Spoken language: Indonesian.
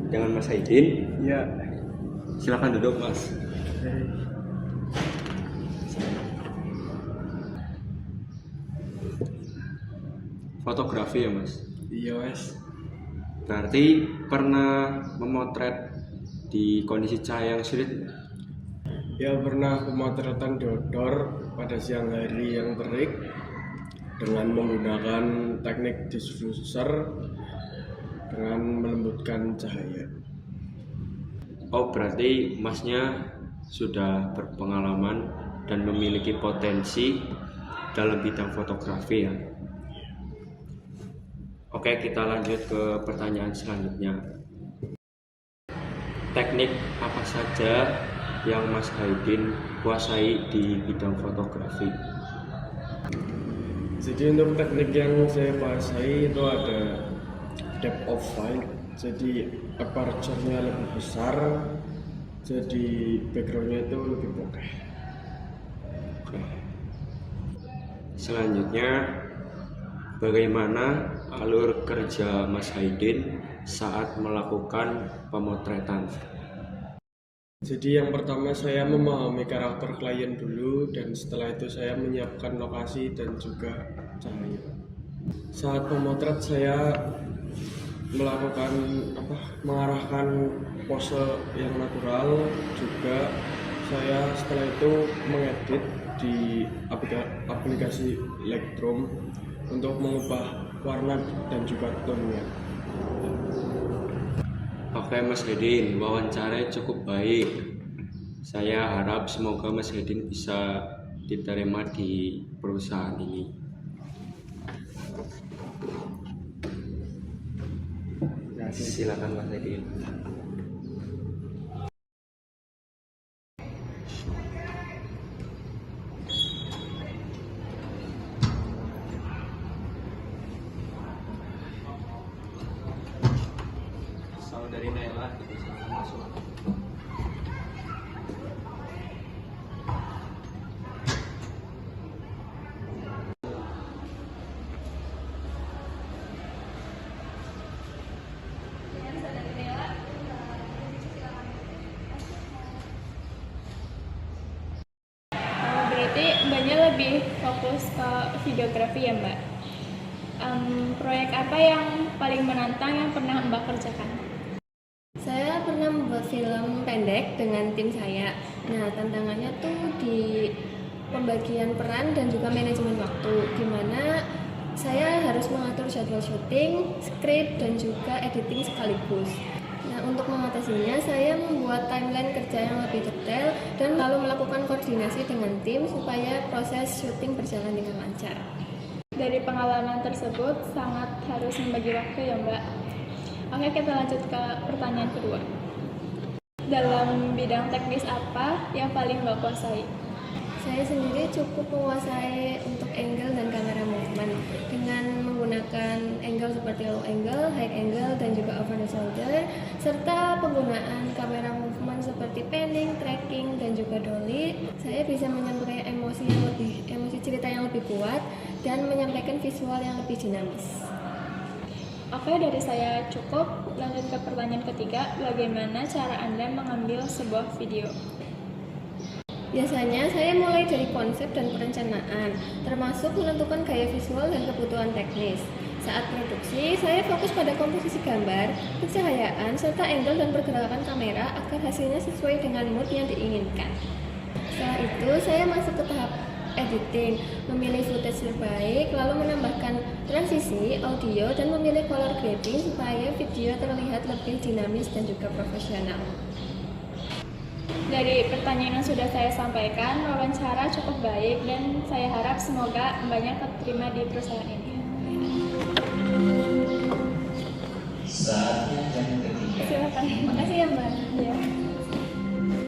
dengan Mas Haidin. Ya. Silakan duduk, Mas. Fotografi ya, Mas? Iya, Mas. Berarti pernah memotret di kondisi cahaya yang sulit? Ya, pernah pemotretan di outdoor pada siang hari yang terik dengan menggunakan teknik diffuser dengan melembutkan cahaya. Oh, berarti Masnya sudah berpengalaman dan memiliki potensi dalam bidang fotografi ya. Oke, kita lanjut ke pertanyaan selanjutnya. Teknik apa saja yang Mas Haidin kuasai di bidang fotografi? Jadi untuk teknik yang saya kuasai itu ada depth of field, jadi aperture-nya lebih besar, jadi background-nya itu lebih bokeh. Oke. Selanjutnya, bagaimana alur kerja Mas Haidin saat melakukan pemotretan? Jadi yang pertama saya memahami karakter klien dulu, dan setelah itu saya menyiapkan lokasi dan juga cahaya. Saat memotret saya melakukan mengarahkan pose yang natural, juga saya setelah itu mengedit di aplikasi Lightroom untuk mengubah warna dan juga tone-nya. Oke Mas Haidin, wawancaranya cukup baik. Saya harap semoga Mas Haidin bisa diterima di perusahaan ini. Silakan Mas Haidin. Dari Naila masuk. Berarti Mbaknya lebih fokus ke videografi ya Mbak? Proyek apa yang paling menantang yang pernah Mbak kerjakan? Saya pernah membuat film pendek dengan tim saya. Nah, tantangannya tuh di pembagian peran dan juga manajemen waktu, di mana saya harus mengatur jadwal syuting, skrip, dan juga editing sekaligus. Nah, untuk mengatasinya, saya membuat timeline kerja yang lebih detail dan lalu melakukan koordinasi dengan tim supaya proses syuting berjalan dengan lancar. Dari pengalaman tersebut, sangat harus membagi waktu ya Mbak. Oke, kita lanjut ke pertanyaan kedua. Dalam bidang teknis apa yang paling Mbak kuasai? Saya sendiri cukup menguasai untuk angle dan kamera movement dengan menggunakan angle seperti low angle, high angle, dan juga over the shoulder, serta penggunaan kamera movement seperti panning, tracking, dan juga dolly. Saya bisa menyampaikan emosi cerita yang lebih kuat dan menyampaikan visual yang lebih dinamis. Oke, dari saya cukup. Lanjut ke pertanyaan ketiga, bagaimana cara Anda mengambil sebuah video? Biasanya saya mulai dari konsep dan perencanaan, termasuk menentukan gaya visual dan kebutuhan teknis. Saat produksi, saya fokus pada komposisi gambar, pencahayaan, serta angle dan pergerakan kamera agar hasilnya sesuai dengan mood yang diinginkan. Setelah itu, saya masuk ke tahap editing, memilih footage terbaik, lalu menambahkan transisi, audio, dan memilih color grading supaya video terlihat lebih dinamis dan juga profesional. Dari pertanyaan yang sudah saya sampaikan, wawancara cukup baik dan saya harap semoga Mbaknya terima di perusahaan ini. Saatnya yang ketiga. Silakan. Terima kasih ya Mbak. Ya.